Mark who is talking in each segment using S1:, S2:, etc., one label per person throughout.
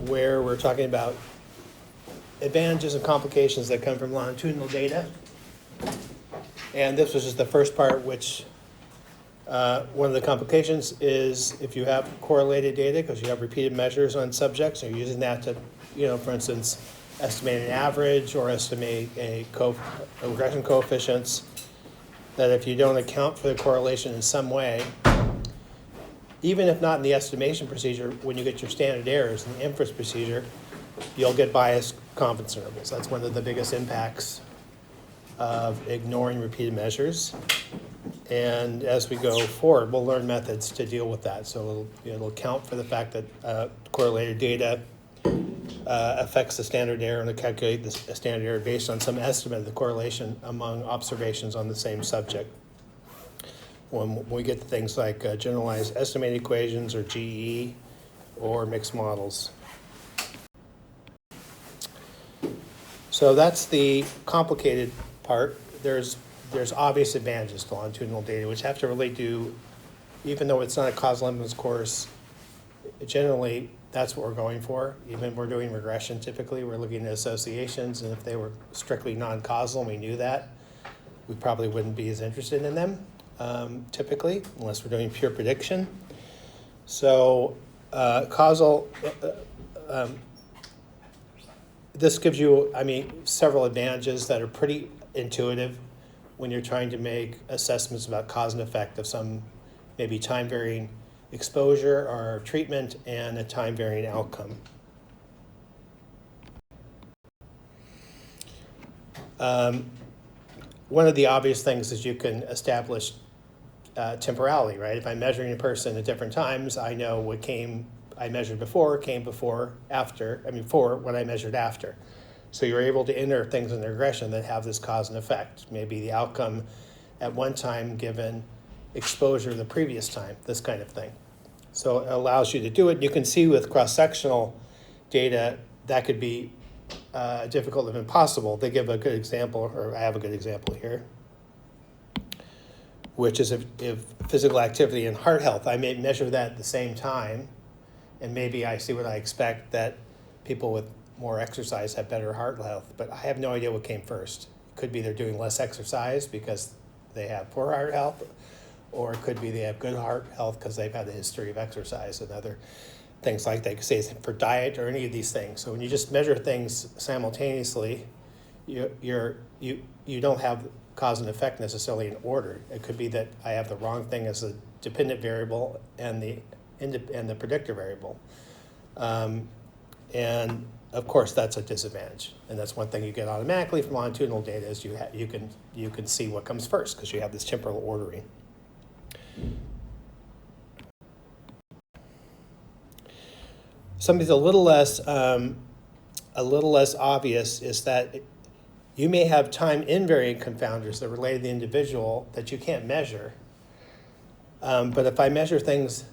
S1: where we're talking about advantages and complications that come from longitudinal data. And this was just the first part, which one of the complications is if you have correlated data, because you have repeated measures on subjects, and you're using that to, for instance, estimate an average or estimate a regression coefficients, that if you don't account for the correlation in some way, even if not in the estimation procedure, when you get your standard errors in the inference procedure, you'll get biased confidence intervals. That's one of the biggest impacts of ignoring repeated measures. And as we go forward, we'll learn methods to deal with that. So it'll account for the fact that correlated data affects the standard error, and to calculate the standard error based on some estimate of the correlation among observations on the same subject. When we get to things like generalized estimated equations or GE or mixed models. So that's the complicated part. There's obvious advantages to longitudinal data, which have to relate to, even though it's not a causal evidence course, generally that's what we're going for. Even if we're doing regression, typically we're looking at associations, and if they were strictly non-causal and we knew that, we probably wouldn't be as interested in them, typically, unless we're doing pure prediction. So causal, this gives you, several advantages that are pretty intuitive when you're trying to make assessments about cause and effect of some maybe time-varying exposure or treatment and a time-varying outcome. One of the obvious things is you can establish temporality, right? If I'm measuring a person at different times, I know what I measured before came before, for what I measured after. So you're able to enter things in the regression that have this cause and effect. Maybe the outcome at one time given exposure the previous time, this kind of thing. So it allows you to do it. You can see with cross-sectional data that could be difficult if impossible. They give a good example, or I have a good example here, which is if physical activity and heart health, I may measure that at the same time, and maybe I see what I expect, that people with more exercise have better heart health, but I have no idea what came first. It could be they're doing less exercise because they have poor heart health, or it could be they have good heart health because they've had a history of exercise and other things like that. You could say it's for diet or any of these things. So when you just measure things simultaneously, you don't have cause and effect necessarily in order. It could be that I have the wrong thing as the dependent variable and the predictor variable. And of course, that's a disadvantage, and that's one thing you get automatically from longitudinal data is you can see what comes first because you have this temporal ordering. Something a little less obvious is that you may have time invariant confounders that relate to the individual that you can't measure. But if I measure things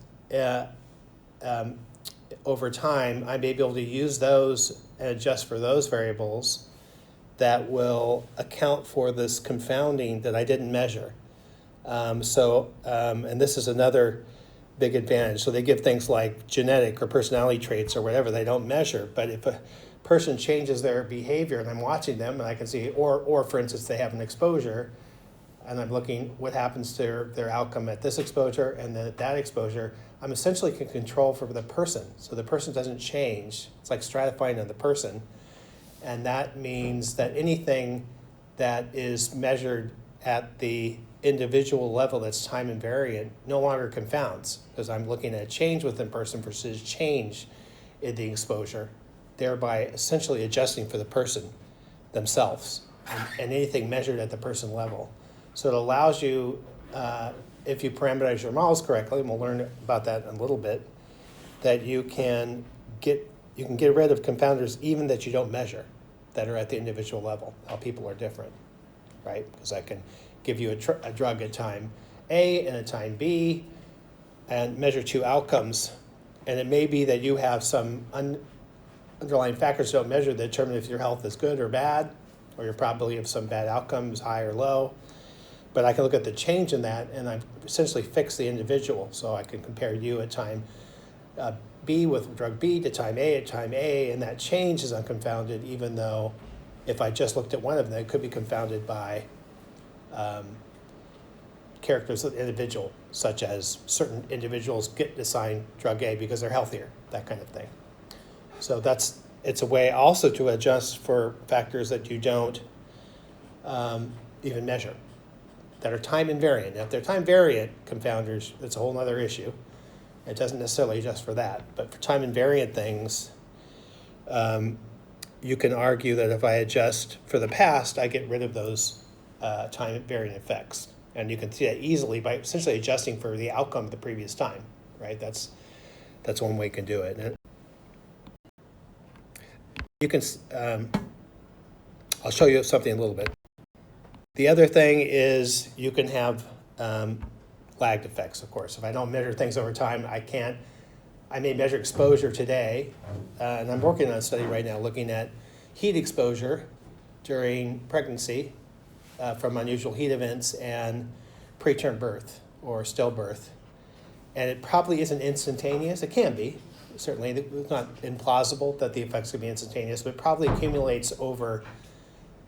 S1: over time, I may be able to use those and adjust for those variables that will account for this confounding that I didn't measure. And this is another big advantage. So they give things like genetic or personality traits or whatever they don't measure. But if a person changes their behavior and I'm watching them and I can see, or for instance, they have an exposure and I'm looking what happens to their outcome at this exposure and then at that exposure, I'm essentially can control for the person. So the person doesn't change. It's like stratifying on the person. And that means that anything that is measured at the individual level that's time invariant no longer confounds, because I'm looking at change within person versus change in the exposure, thereby essentially adjusting for the person themselves and anything measured at the person level. So it allows you, if you parameterize your models correctly, and we'll learn about that in a little bit, that you can get rid of confounders even that you don't measure, that are at the individual level, how people are different, right? Because I can give you a drug at time A and at time B and measure two outcomes. And it may be that you have some underlying factors you don't measure that determine if your health is good or bad, or your probability of some bad outcomes, high or low. But I can look at the change in that and I essentially fix the individual. So I can compare you at time B with drug B to time A at time A, and that change is unconfounded, even though if I just looked at one of them, it could be confounded by characters of the individual, such as certain individuals get assigned drug A because they're healthier, that kind of thing. So it's a way also to adjust for factors that you don't even measure, that are time invariant. Now, if they're time variant confounders, it's a whole other issue. It doesn't necessarily adjust for that. But for time invariant things, you can argue that if I adjust for the past, I get rid of those time invariant effects. And you can see that easily by essentially adjusting for the outcome of the previous time, right? That's one way you can do it. And you can, I'll show you something in a little bit. The other thing is you can have lagged effects, of course. If I don't measure things over time, I may measure exposure today, and I'm working on a study right now looking at heat exposure during pregnancy from unusual heat events and preterm birth or stillbirth. And it probably isn't instantaneous. It can be. Certainly, it's not implausible that the effects could be instantaneous, but it probably accumulates over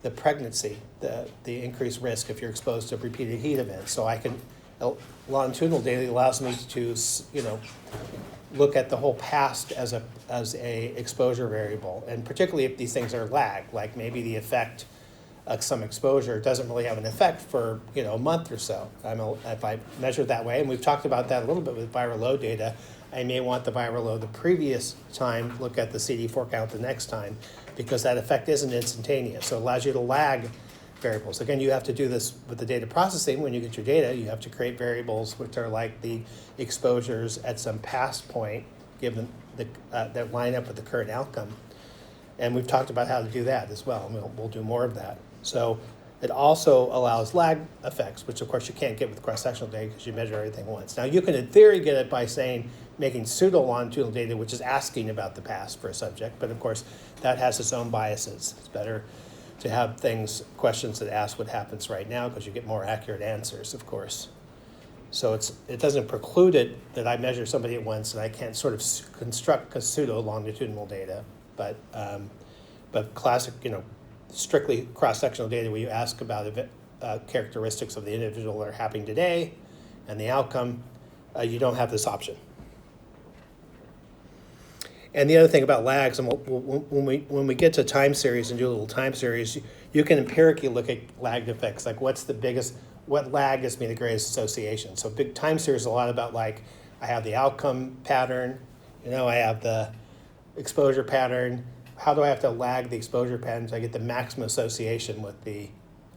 S1: the pregnancy, the increased risk if you're exposed to repeated heat events. So longitudinal data allows me to, look at the whole past as a exposure variable, and particularly if these things are lagged, like maybe the effect of some exposure doesn't really have an effect for a month or so. If I measure it that way, and we've talked about that a little bit with viral load data, I may want the viral load the previous time, look at the CD4 count the next time, because that effect isn't instantaneous. So it allows you to lag variables. Again, you have to do this with the data processing. When you get your data, you have to create variables which are like the exposures at some past point, given that line up with the current outcome. And we've talked about how to do that as well, and we'll do more of that. So it also allows lag effects, which of course you can't get with cross-sectional data because you measure everything once. Now you can in theory get it by making pseudo-longitudinal data, which is asking about the past for a subject, but of course that has its own biases. It's better to have questions that ask what happens right now because you get more accurate answers, of course. So it doesn't preclude it that I measure somebody at once and I can't sort of construct a pseudo-longitudinal data, but classic, strictly cross-sectional data where you ask about characteristics of the individual that are happening today and the outcome, you don't have this option. And the other thing about lags, and when we get to time series and do a little time series, you can empirically look at lagged effects, like what lag gives me the greatest association. So big time series is a lot about I have the outcome pattern, I have the exposure pattern. How do I have to lag the exposure pattern so I get the maximum association with the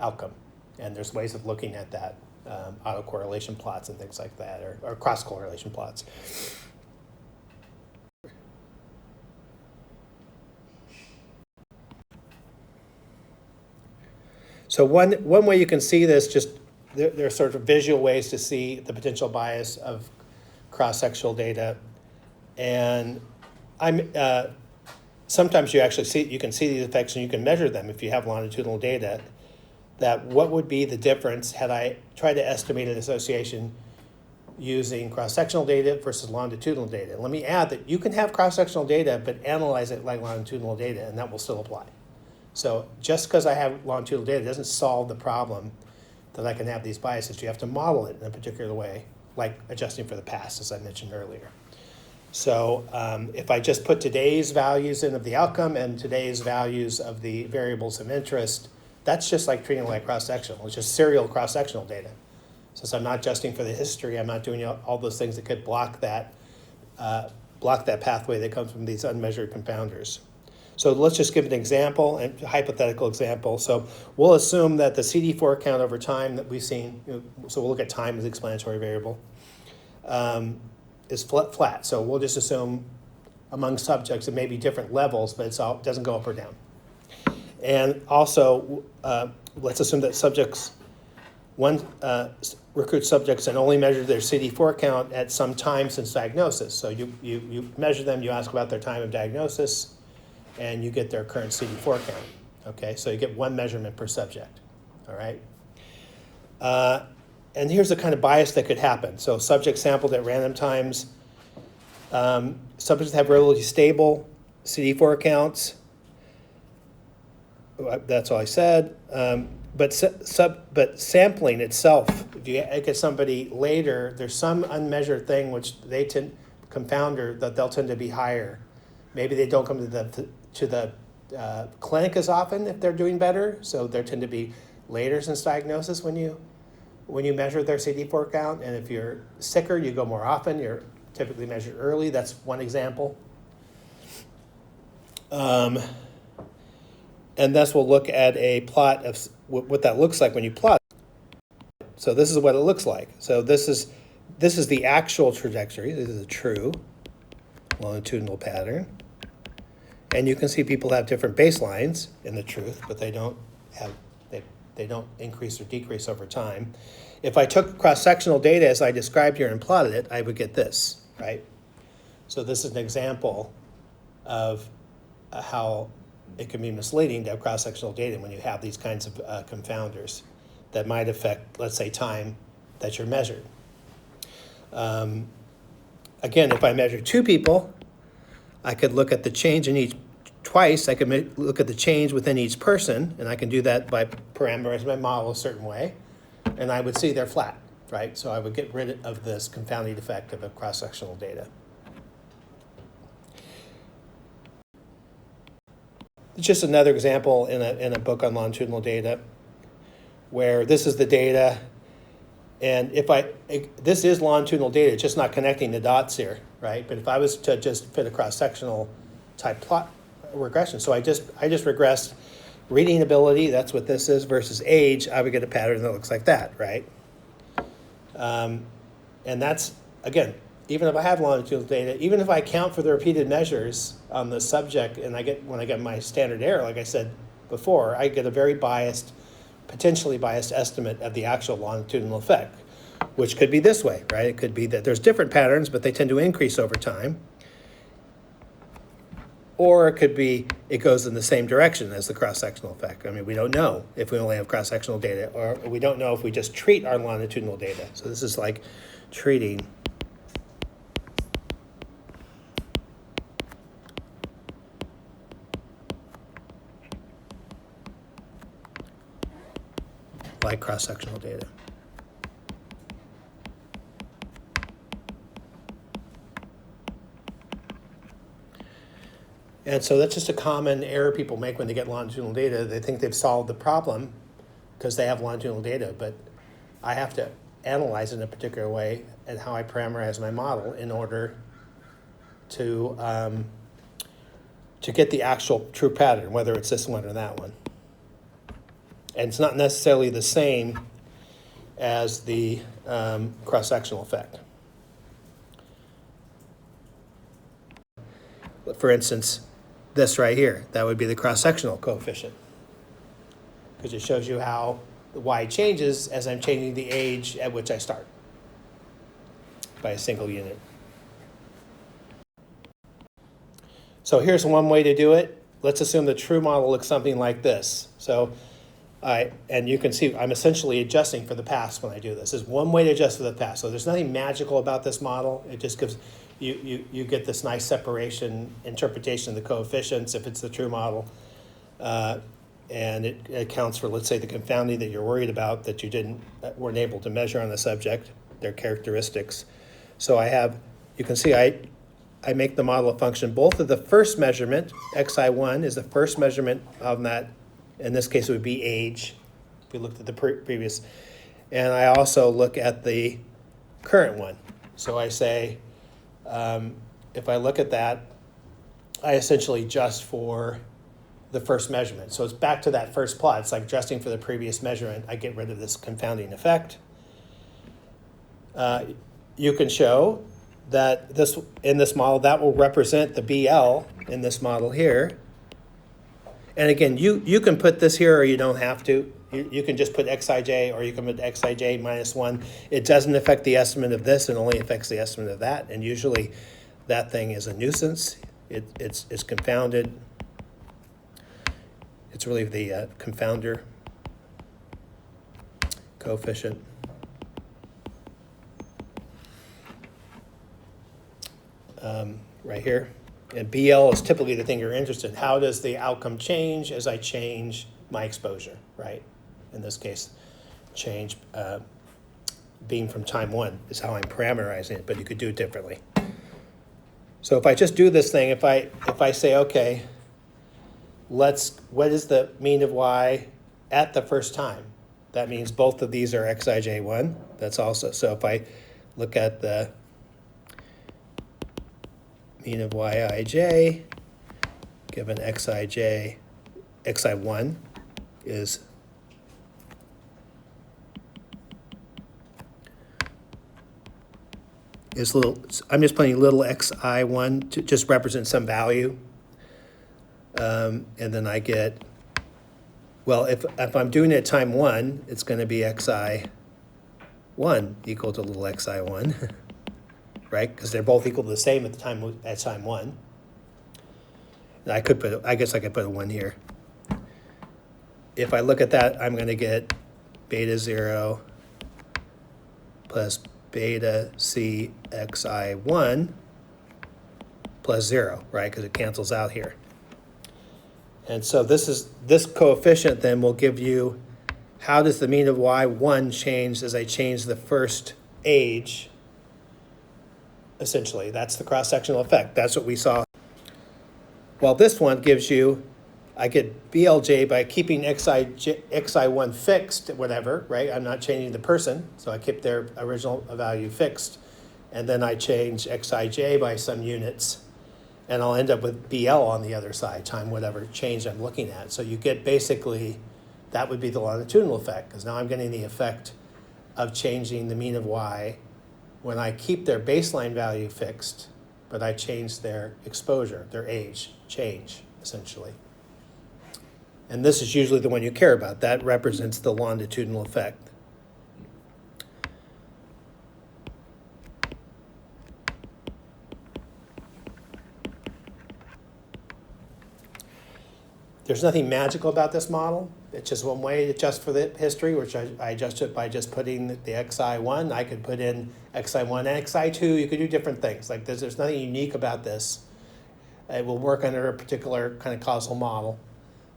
S1: outcome? And there's ways of looking at that, autocorrelation plots and things like that, or cross-correlation plots. So one way you can see this, there are sort of visual ways to see the potential bias of cross-sectional data, and sometimes you can see these effects and you can measure them if you have longitudinal data. That what would be the difference had I tried to estimate an association using cross-sectional data versus longitudinal data? And let me add that you can have cross-sectional data but analyze it like longitudinal data, and that will still apply. So just because I have longitudinal data doesn't solve the problem that I can have these biases. You have to model it in a particular way, like adjusting for the past, as I mentioned earlier. So if I just put today's values in of the outcome and today's values of the variables of interest, that's just like treating it like cross-sectional. It's just serial cross-sectional data. Since I'm not adjusting for the history, I'm not doing all those things that could block that pathway that comes from these unmeasured confounders. So let's just give an example, a hypothetical example. So we'll assume that the CD4 count over time that we've seen, so we'll look at time as the explanatory variable, is flat. So we'll just assume among subjects it may be different levels, but it doesn't go up or down. And also, let's assume that recruit subjects and only measure their CD4 count at some time since diagnosis. So you measure them, you ask about their time of diagnosis, and you get their current CD4 count. Okay, so you get one measurement per subject. All right. And here's the kind of bias that could happen. So subjects sampled at random times Subjects have relatively stable CD4 counts. That's all I said. But sampling itself, if you get somebody later, there's some unmeasured thing which they tend, confounder, that they'll tend to be higher. Maybe they don't come to the clinic as often if they're doing better, so they tend to be later since diagnosis when you measure their CD4 count. And if you're sicker, you go more often. You're typically measured early. That's one example. And thus we'll look at a plot of what that looks like when you plot. So this is what it looks like. So this is the actual trajectory. This is a true longitudinal pattern. And you can see people have different baselines in the truth, but they don't increase or decrease over time. If I took cross-sectional data as I described here and plotted it, I would get this, right? So this is an example of how it can be misleading to have cross-sectional data when you have these kinds of confounders that might affect, let's say, time that you're measured. Again, if I measure two people, I could look at the change in each twice. I could look at the change within each person, and I can do that by parameterizing my model a certain way, and I would see they're flat, right? So I would get rid of this confounding effect of a cross-sectional data. It's just another example in a book on longitudinal data where this is the data, and this is longitudinal data, it's just not connecting the dots here, right? But if I was to just fit a cross-sectional type plot regression, so I just regressed reading ability, that's what this is, versus age, I would get a pattern that looks like that, right? And that's, again, even if I have longitudinal data, even if I account for the repeated measures on the subject, and when I get my standard error, like I said before, I get a very potentially biased estimate of the actual longitudinal effect, which could be this way, right? It could be that there's different patterns, but they tend to increase over time. Or it could be it goes in the same direction as the cross-sectional effect. I mean, we don't know if we only have cross-sectional data, or we don't know if we just treat our longitudinal data. So this is like treating like cross-sectional data. And so that's just a common error people make when they get longitudinal data. They think they've solved the problem because they have longitudinal data, but I have to analyze it in a particular way and how I parameterize my model in order to get the actual true pattern, whether it's this one or that one. And it's not necessarily the same as the cross-sectional effect. For instance, this right here, that would be the cross-sectional coefficient, because it shows you how the y changes as I'm changing the age at which I start by a single unit. So here's one way to do it. Let's assume the true model looks something like this. So and you can see I'm essentially adjusting for the past when I do this. There's one way to adjust for the past. So there's nothing magical about this model. It just gives you get this nice separation interpretation of the coefficients if it's the true model. And it accounts for, let's say, the confounding that you're worried about that you weren't able to measure on the subject, their characteristics. So you can see I make the model a function both of the first measurement, xi1 is the first measurement of that. In this case, it would be age, if we looked at the previous. And I also look at the current one. So I say, if I look at that, I essentially adjust for the first measurement. So it's back to that first plot. It's like adjusting for the previous measurement. I get rid of this confounding effect. You can show that in this model, that will represent the BL in this model here. And again, you can put this here or you don't have to. You can just put xij or you can put xij minus 1. It doesn't affect the estimate of this. It only affects the estimate of that. And usually that thing is a nuisance. It's confounded. It's really the confounder coefficient. right here. And BL is typically the thing you're interested in. How does the outcome change as I change my exposure, right? In this case, change being from time 1 is how I'm parameterizing it, but you could do it differently. So if I just do this thing, if I say, okay, what is the mean of y at the first time? That means both of these are xij1. That's also, so if I look at the mean of yij, given xij, xi1 is little, I'm just putting little xi1 to just represent some value. And then I get, well, if I'm doing it at time 1, it's going to be xi1 equal to little xi1, right? Because they're both equal to the same at time 1. And I guess I could put a 1 here. If I look at that, I'm going to get beta 0 plus beta c xi1 plus 0, right? Because it cancels out here. And so this coefficient then will give you how does the mean of y1 change as I change the first age, essentially. That's the cross-sectional effect. That's what we saw. Well, this one gives you, I get BLJ by keeping xi1 fixed, whatever, right? I'm not changing the person, so I keep their original value fixed. And then I change xij by some units. And I'll end up with BL on the other side, time whatever change I'm looking at. So you get basically, that would be the longitudinal effect, because now I'm getting the effect of changing the mean of y when I keep their baseline value fixed, but I change their exposure, their age change, essentially. And this is usually the one you care about. That represents the longitudinal effect. There's nothing magical about this model. It's just one way to adjust for the history, which I adjust it by just putting the xi1. I could put in xi1 and xi2. You could do different things. Like there's nothing unique about this. It will work under a particular kind of causal model.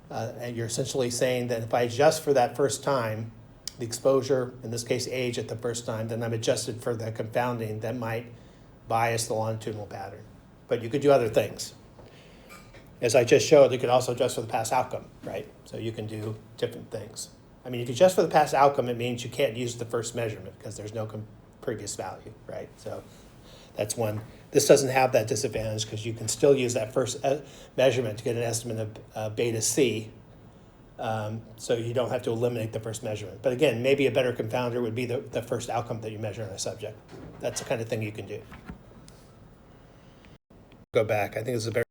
S1: And you're essentially saying that if I adjust for that first time, the exposure, in this case age at the first time, then I'm adjusted for the confounding that might bias the longitudinal pattern. But you could do other things. As I just showed, you could also adjust for the past outcome, right? So you can do different things. I mean, if you adjust for the past outcome, it means you can't use the first measurement because there's no previous value, right? So that's one. This doesn't have that disadvantage because you can still use that first measurement to get an estimate of beta C. So you don't have to eliminate the first measurement. But again, maybe a better confounder would be the first outcome that you measure in a subject. That's the kind of thing you can do. Go back. I think this is a very...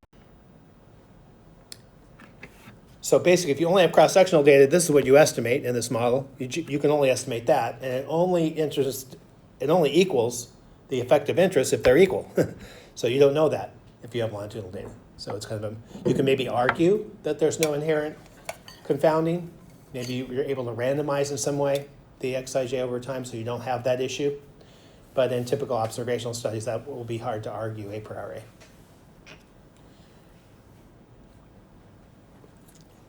S1: So basically, if you only have cross-sectional data, this is what you estimate in this model. You can only estimate that, and it only equals the effective interest if they're equal. So you don't know that if you have longitudinal data. So it's kind of you can maybe argue that there's no inherent confounding. Maybe you're able to randomize in some way the xij over time so you don't have that issue. But in typical observational studies, that will be hard to argue a priori.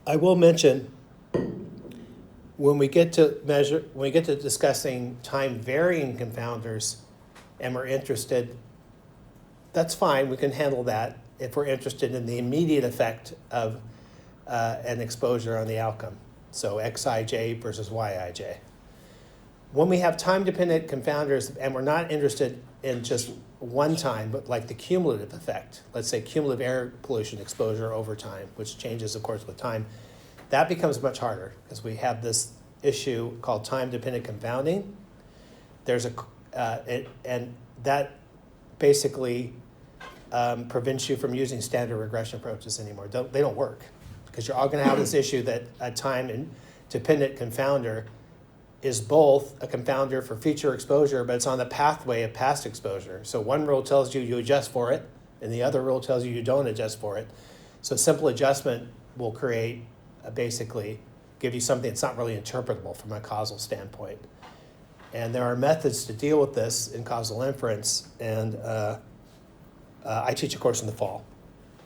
S1: I will mention when we get to discussing time varying confounders and we're interested, that's fine, we can handle that if we're interested in the immediate effect of an exposure on the outcome. So xij versus yij. When we have time-dependent confounders and we're not interested in just one time, but like the cumulative effect, let's say cumulative air pollution exposure over time, which changes, of course, with time, that becomes much harder because we have this issue called time-dependent confounding. There's and that basically prevents you from using standard regression approaches anymore. They don't work because you're all going to have this issue that a time-dependent confounder is both a confounder for future exposure, but it's on the pathway of past exposure. So one rule tells you adjust for it, and the other rule tells you don't adjust for it. So simple adjustment will create, basically, give you something that's not really interpretable from a causal standpoint. And there are methods to deal with this in causal inference, and I teach a course in the fall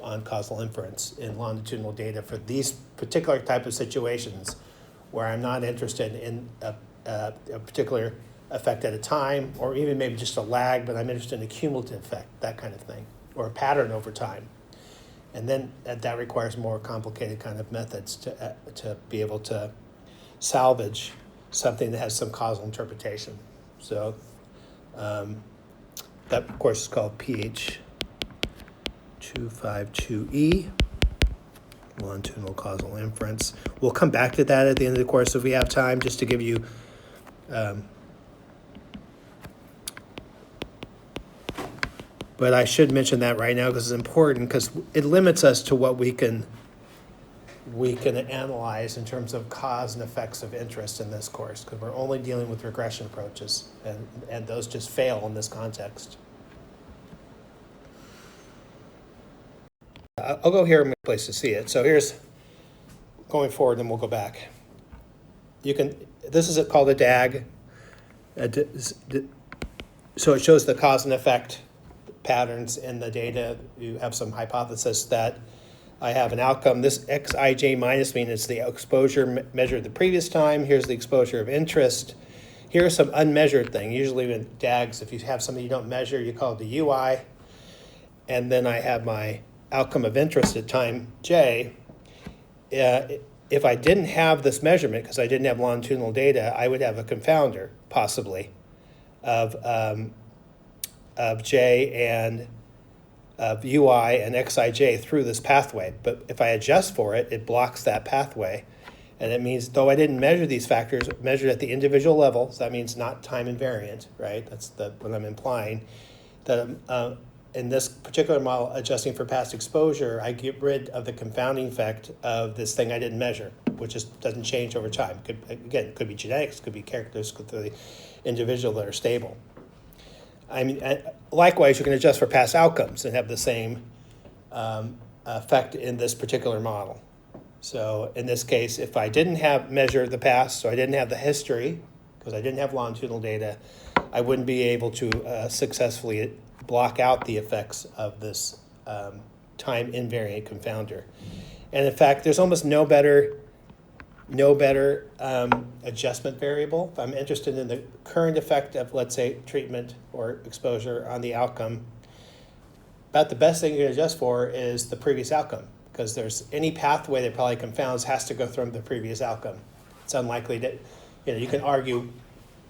S1: on causal inference in longitudinal data for these particular type of situations where I'm not interested in a particular effect at a time, or even maybe just a lag, but I'm interested in a cumulative effect, that kind of thing, or a pattern over time. And then that requires more complicated kind of methods to be able to salvage something that has some causal interpretation. So that course is called PH 252E, longitudinal causal inference. We'll come back to that at the end of the course if we have time, just to give you but I should mention that right now because it's important, because it limits us to what we can analyze in terms of cause and effects of interest in this course, because we're only dealing with regression approaches, and those just fail in this context. I'll go here in my place to see it. So here's going forward, and we'll go back. This is called a DAG. So it shows the cause and effect patterns in the data. You have some hypothesis that I have an outcome. This Xij minus mean is the exposure measured the previous time. Here's the exposure of interest. Here's some unmeasured thing. Usually in DAGs, if you have something you don't measure, you call it the UI. And then I have my outcome of interest at time j. If I didn't have this measurement, because I didn't have longitudinal data, I would have a confounder, possibly, of j and of ui and xij through this pathway. But if I adjust for it, it blocks that pathway. And it means, though I didn't measure these factors, measured at the individual level, so that means not time invariant, right? That's what I'm implying. That in this particular model, adjusting for past exposure, I get rid of the confounding effect of this thing I didn't measure, which just doesn't change over time. It could be genetics, could be characteristics of the individual that are stable. I mean, likewise, you can adjust for past outcomes and have the same effect in this particular model. So in this case, if I didn't have measured the past, so I didn't have the history, because I didn't have longitudinal data, I wouldn't be able to successfully block out the effects of this time invariant confounder. And in fact, there's almost no better adjustment variable. If I'm interested in the current effect of, let's say, treatment or exposure on the outcome, about the best thing you can adjust for is the previous outcome, because there's any pathway that probably confounds has to go through the previous outcome. It's unlikely that, you can argue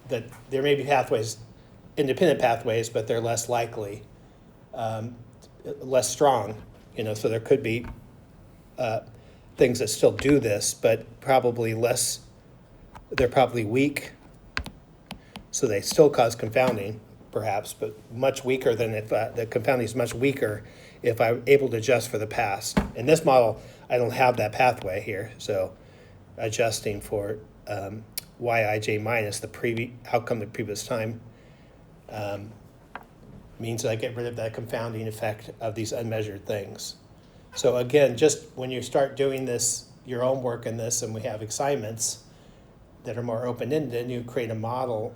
S1: that there may be pathways, independent pathways, but they're less likely, less strong, so there could be things that still do this, but probably less, they're probably weak, so they still cause confounding, perhaps, but much weaker than if the confounding is much weaker if I'm able to adjust for the past. In this model, I don't have that pathway here, so adjusting for Yij minus the outcome the previous time means that I get rid of that confounding effect of these unmeasured things. So again, just when you start doing this, your own work in this, and we have assignments that are more open-ended, and you create a model,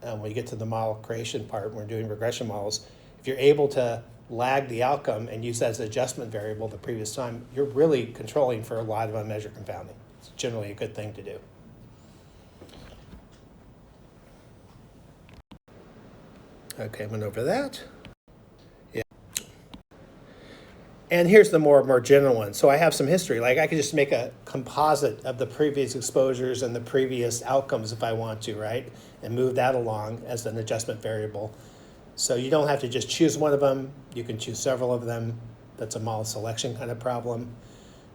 S1: when you get to the model creation part, when we're doing regression models, if you're able to lag the outcome and use that as an adjustment variable the previous time, you're really controlling for a lot of unmeasured confounding. It's generally a good thing to do. Okay, went over that. Yeah. And here's the more general one. So I have some history. Like I could just make a composite of the previous exposures and the previous outcomes if I want to, right? And move that along as an adjustment variable. So you don't have to just choose one of them. You can choose several of them. That's a model selection kind of problem.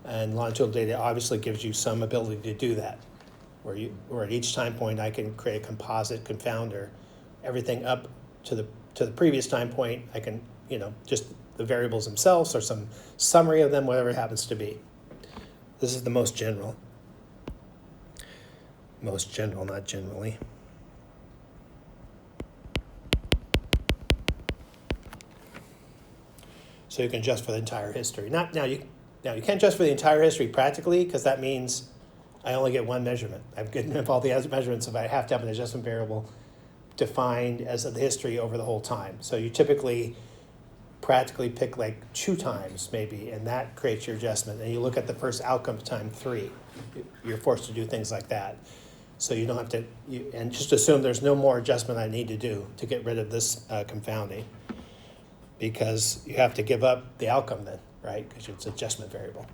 S1: And longitudinal data obviously gives you some ability to do that, where at each time point I can create a composite confounder. Everything up to the previous time point, I can, just the variables themselves or some summary of them, whatever it happens to be. This is the most general. Most general, not generally. So you can adjust for the entire history. Now you can't adjust for the entire history practically, because that means I only get one measurement. I've given all the other measurements if I have to have an adjustment variable defined as the history over the whole time. So you typically practically pick like 2 times maybe, and that creates your adjustment. And you look at the first outcome time 3. You're forced to do things like that. So you don't have to, and just assume there's no more adjustment I need to do to get rid of this confounding, because you have to give up the outcome then, right? Because it's an adjustment variable.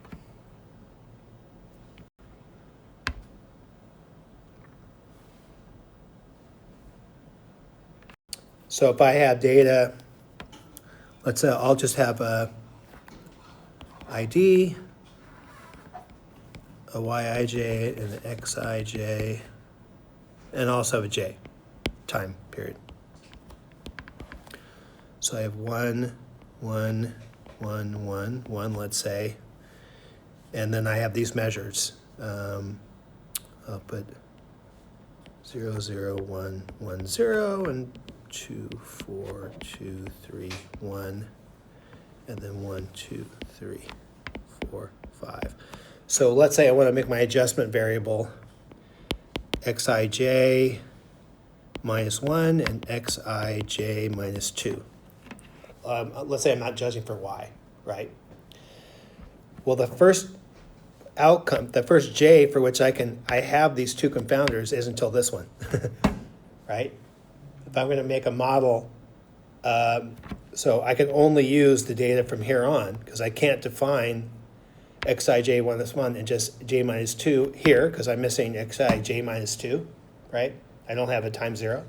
S1: So if I have data, let's say I'll just have a ID, a YIJ, and an XIJ, and also a J time period. So I have 1, 1, 1, 1, 1, let's say, and then I have these measures. I'll put 0, 0, 1, 1, 0, and 2, 4, 2, 3, 1, and then 1, 2, 3, 4, 5. So let's say I want to make my adjustment variable Xij minus 1 and Xij minus 2. Let's say I'm not judging for Y, right? Well, the first outcome, the first J for which I have these 2 confounders is until this one, right? If I'm going to make a model, so I can only use the data from here on, because I can't define Xij minus 1 and just J minus 2 here, because I'm missing Xij minus 2, right? I don't have a time 0.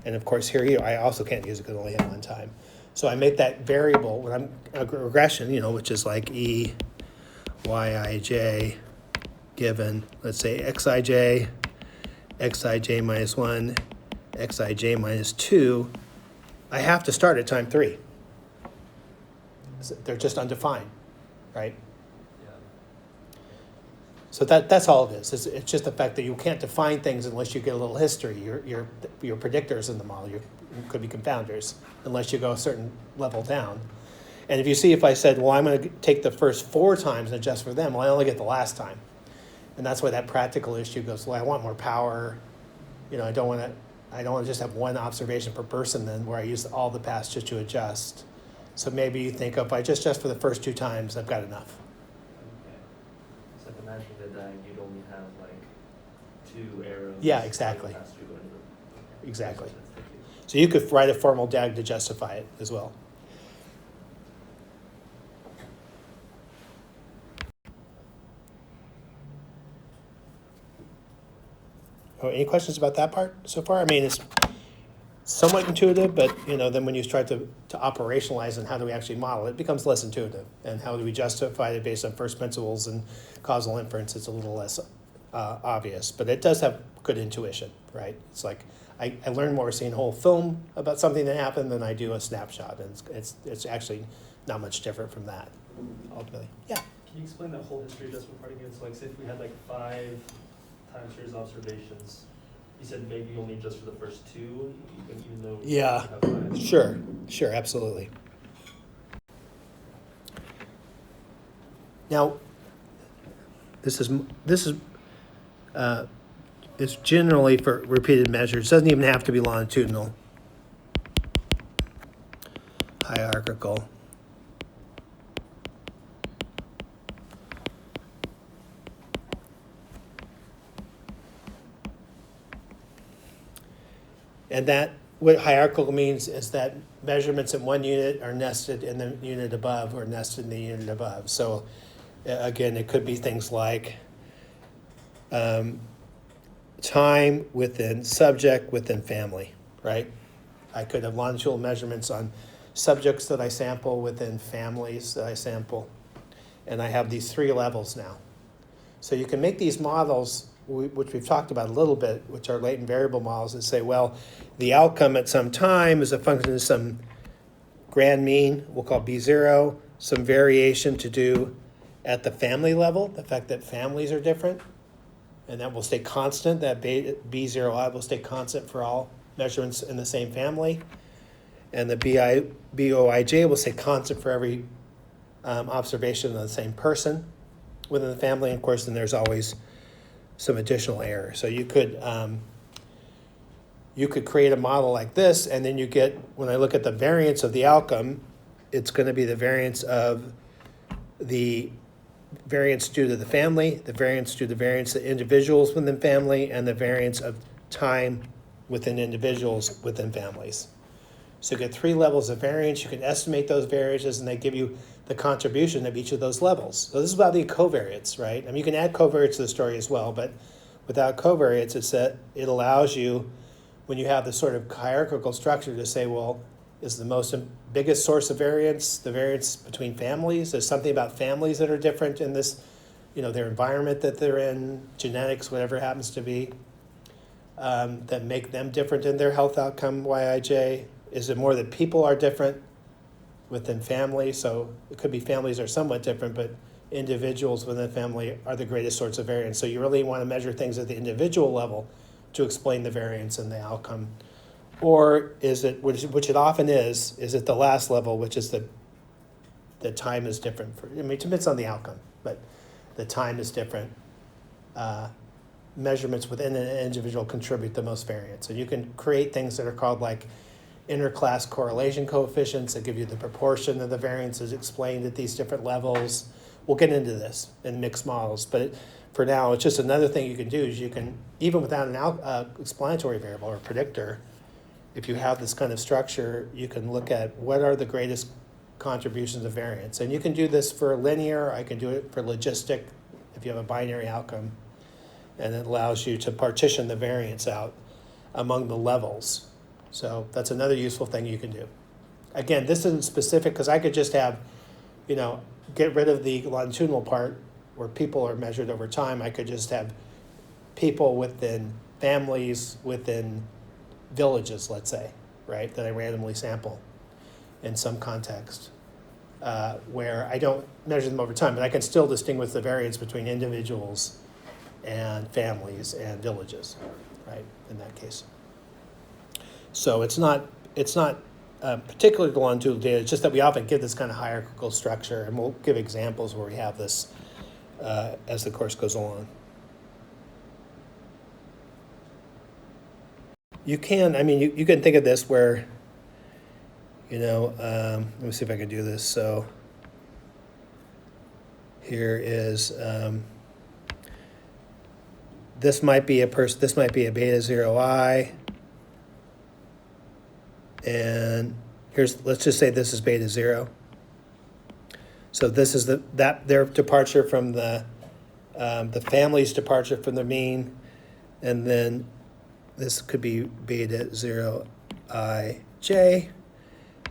S1: And of course here I also can't use it because I only have one time. So I make that variable when I'm a regression, which is like E, Yij, given, let's say Xij, Xij minus 1, Xij minus 2, I have to start at time 3. They're just undefined, right?
S2: Yeah.
S1: So that's all it is. It's just the fact that you can't define things unless you get a little history. Your predictors in the model could be confounders unless you go a certain level down. And if I said, well, I'm going to take the first 4 times and adjust for them, well, I only get the last time. And that's why that practical issue goes, well, I want more power. I don't want to just have one observation per person then where I use all the paths just to adjust. So maybe you think, if I just adjust for the first 2 times, I've got enough.
S2: Okay. So like imagine that you'd only have like 2 arrows.
S1: Yeah, exactly.
S2: Past 2 into the-
S1: Exactly.
S2: That's tricky.
S1: So you could write a formal DAG to justify it as well. Oh, any questions about that part so far? I mean, it's somewhat intuitive, but then when you start to operationalize and how do we actually model it, it becomes less intuitive. And how do we justify it based on first principles and causal inference? It's a little less obvious, but it does have good intuition, right? It's like I learn more seeing a whole film about something that happened than I do a snapshot, and it's actually not much different from that ultimately. Yeah.
S3: Can you explain that whole history adjustment part again? So like say if we had like 5 time series observations, you said maybe only just for the first 2, even though
S1: Yeah.
S3: you have 5.
S1: Sure, absolutely. Now, it's generally for repeated measures. It doesn't even have to be longitudinal. Hierarchical. And what hierarchical means is that measurements in one unit are nested in the unit above or nested in the unit above. So again, it could be things like time within subject within family, right? I could have longitudinal measurements on subjects that I sample within families that I sample. And I have these 3 levels now. So you can make these models, which we've talked about a little bit, which are latent variable models, that say, well, the outcome at some time is a function of some grand mean, we'll call B0, some variation to do at the family level, the fact that families are different, and that will stay constant, that B0i will stay constant for all measurements in the same family, and the BOIJ will stay constant for every observation of the same person within the family. And of course, then there's always some additional error. So you could create a model like this, and then you get, when I look at the variance of the outcome, it's going to be the variance of the variance due to the family, the variance due to the variance of individuals within family, and the variance of time within individuals within families. So you get 3 levels of variance. You can estimate those variances, and they give you the contribution of each of those levels. So this is about the covariates, right? I mean, you can add covariates to the story as well, but without covariates, it allows you, when you have this sort of hierarchical structure, to say, well, is the biggest source of variance the variance between families? There's something about families that are different in this, their environment that they're in, genetics, whatever it happens to be, that make them different in their health outcome, YIJ. Is it more that people are different within family? So it could be families are somewhat different, but individuals within a family are the greatest source of variance. So you really want to measure things at the individual level to explain the variance and the outcome. Or is it, which it often is it the last level, which is the time is different. It depends on the outcome, but the time is different. Measurements within an individual contribute the most variance. So you can create things that are called like interclass correlation coefficients that give you the proportion of the variances explained at these different levels. We'll get into this in mixed models, but for now, it's just another thing you can do is you can, even without an explanatory variable or predictor, if you have this kind of structure, you can look at what are the greatest contributions of variance. And you can do this for linear, I can do it for logistic, if you have a binary outcome. And it allows you to partition the variance out among the levels. So that's another useful thing you can do. Again, this isn't specific because I could just have, get rid of the longitudinal part where people are measured over time. I could just have people within families, within villages, let's say, right, that I randomly sample in some context where I don't measure them over time, but I can still distinguish the variance between individuals and families and villages, right, in that case. So it's not particularly the longitudinal data, it's just that we often give this kind of hierarchical structure, and we'll give examples where we have this as the course goes along. You can think of this where, let me see if I can do this. So here is, this might be a beta 0I, and let's just say this is beta 0. So this is their departure from the family's departure from the mean, and then this could be beta 0ij,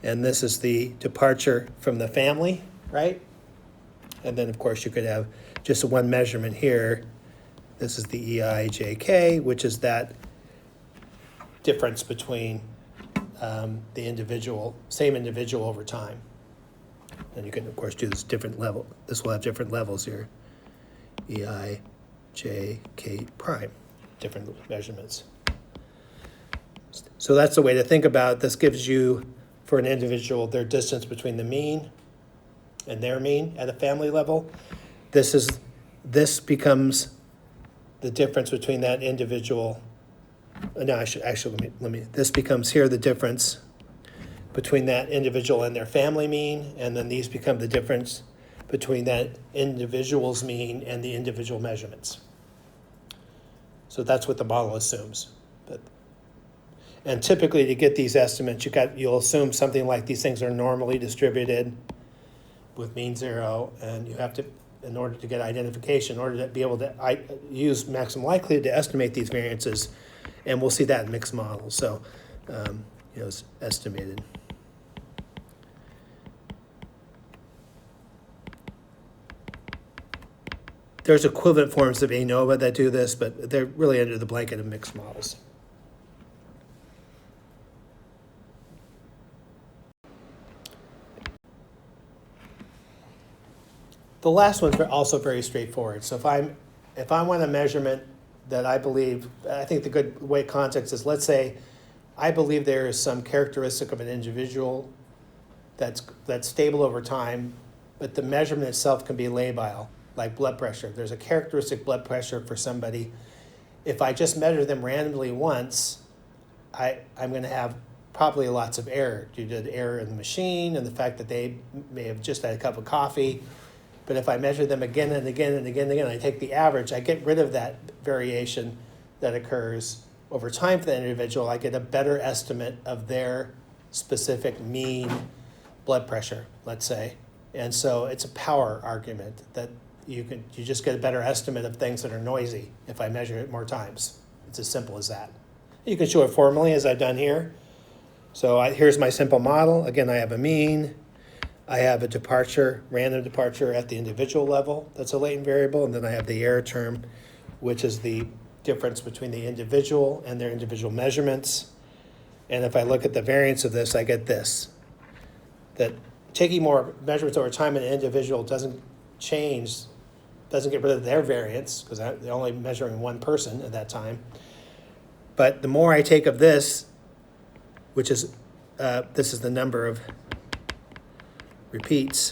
S1: and this is the departure from the family, right? And then of course you could have just one measurement here. This is the EIJK, which is that difference between the same individual over time. And you can, of course, do this different level. This will have different levels here. EIJK prime, different measurements. So that's the way to think about it. This gives you, for an individual, their distance between the mean and their mean at a family level. This becomes the difference between that individual. No, I should actually let me. This becomes here the difference between that individual and their family mean, and then these become the difference between that individual's mean and the individual measurements. So that's what the model assumes. And typically, to get these estimates, you'll assume something like these things are normally distributed with mean 0, and you have to, in order to get identification, in order to be able to use maximum likelihood to estimate these variances, and we'll see that in mixed models. So, it's estimated. There's equivalent forms of ANOVA that do this, but they're really under the blanket of mixed models. The last one's also very straightforward. So if I want a measurement that I think the good way context is, let's say I believe there is some characteristic of an individual that's stable over time, but the measurement itself can be labile, like blood pressure. If there's a characteristic blood pressure for somebody, if I just measure them randomly once, I'm going to have probably lots of error due to the error in the machine and the fact that they may have just had a cup of coffee. But if I measure them again and again and again and again, I take the average, I get rid of that variation that occurs over time for the individual. I get a better estimate of their specific mean blood pressure, let's say. And so it's a power argument that you just get a better estimate of things that are noisy if I measure it more times. It's as simple as that. You can show it formally as I've done here. So here's my simple model. Again, I have a mean. I have a departure, random departure at the individual level. That's a latent variable. And then I have the error term, which is the difference between the individual and their individual measurements. And if I look at the variance of this, I get this. That taking more measurements over time in an individual doesn't get rid of their variance, because they're only measuring one person at that time. But the more I take of this, which is, this is the number of repeats,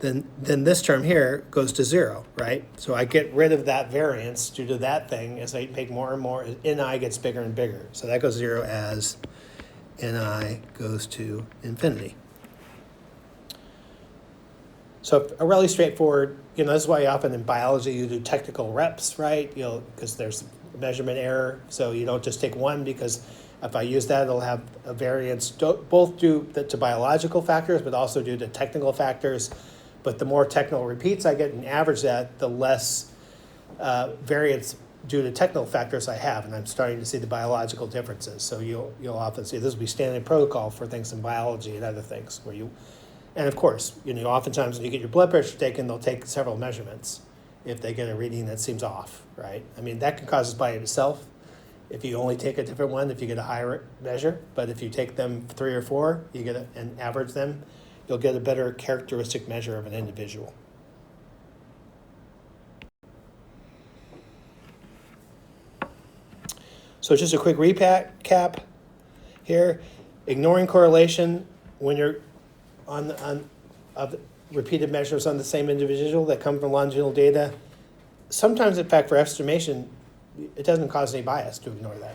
S1: then this term here goes to 0, right? So I get rid of that variance due to that thing as I make more and more, Ni gets bigger and bigger. So that goes 0 as Ni goes to infinity. So a really straightforward, this is why often in biology you do technical reps, right? Because there's measurement error. So you don't just take one, because if I use that, it'll have a variance both due to biological factors, but also due to technical factors. But the more technical repeats I get and average that, the less variance due to technical factors I have, and I'm starting to see the biological differences. So you'll often see this will be standard protocol for things in biology and other things where and of course, oftentimes when you get your blood pressure taken, they'll take several measurements if they get a reading that seems off, right? I mean, that can cause it by itself if you only take a different one, if you get a higher measure. But if you take them 3 or 4, you get and average them, you'll get a better characteristic measure of an individual. So just a quick recap here. Ignoring correlation when you're of repeated measures on the same individual that come from longitudinal data. Sometimes, in fact, for estimation, it doesn't cause any bias to ignore that.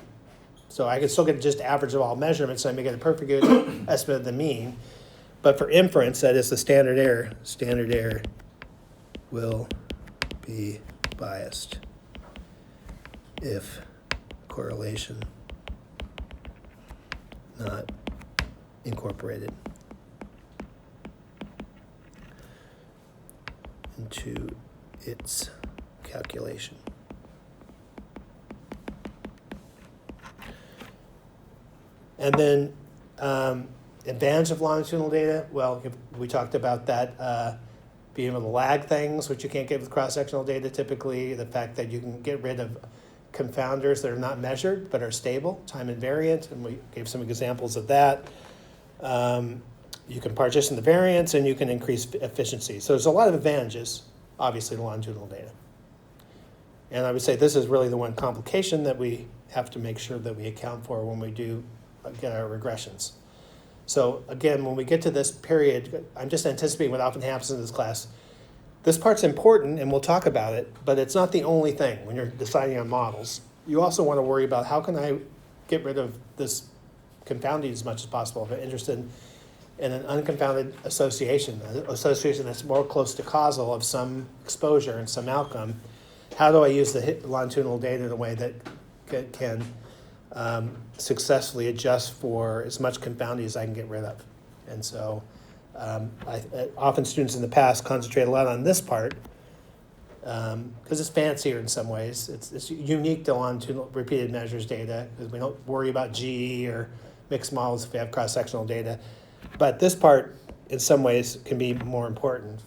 S1: So I can still get just average of all measurements, and I may get a perfect good estimate of the mean. But for inference, that is the standard error will be biased if correlation not incorporated into its calculation. And then advantage of longitudinal data, well, we talked about that being able to lag things, which you can't get with cross-sectional data typically, the fact that you can get rid of confounders that are not measured but are stable, time invariant, and we gave some examples of that. You can partition the variance, and you can increase efficiency. So there's a lot of advantages, obviously, to longitudinal data. And I would say this is really the one complication that we have to make sure that we account for when we do get our regressions. So again, when we get to this period, I'm just anticipating what often happens in this class. This part's important, and we'll talk about it, but it's not the only thing when you're deciding on models. You also want to worry about how can I get rid of this confounding as much as possible. If I'm interested in an unconfounded association, an association that's more close to causal of some exposure and some outcome, how do I use the longitudinal data in a way that can successfully adjust for as much confounding as I can get rid of? And so often students in the past concentrate a lot on this part because it's fancier in some ways. It's unique to longitudinal repeated measures data because we don't worry about GE or mixed models if we have cross-sectional data. But this part, in some ways, can be more important.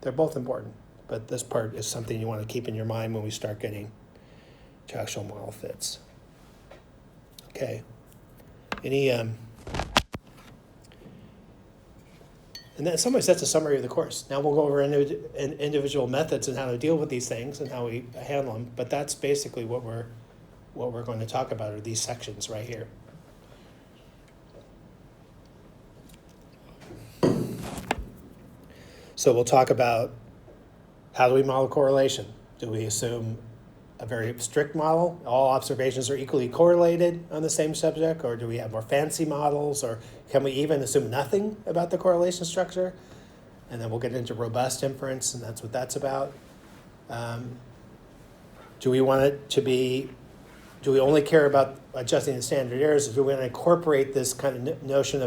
S1: They're both important, but this part is something you want to keep in your mind when we start getting to actual model fits. Okay. And in some ways, that's a summary of the course. Now we'll go over individual methods and how to deal with these things and how we handle them. But that's basically what we're going to talk about are these sections right here. So we'll talk about How do we model correlation? Do we assume a very strict model? All observations are equally correlated on the same subject, or do we have more fancy models, or can we even assume nothing about the correlation structure? And then we'll get into robust inference, and that's what that's about. Do we want it to be, do we only care about adjusting the standard errors, or do we want to incorporate this kind of notion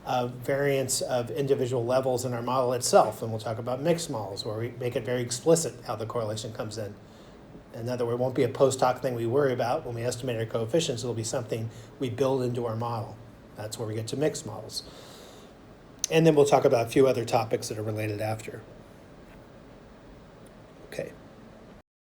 S1: of variance of individual levels in our model itself? And we'll talk about mixed models, where we make it very explicit how the correlation comes in. In other words, it won't be a post hoc thing we worry about when we estimate our coefficients. It'll be something we build into our model. That's where we get to mixed models. And then we'll talk about a few other topics that are related after. Okay.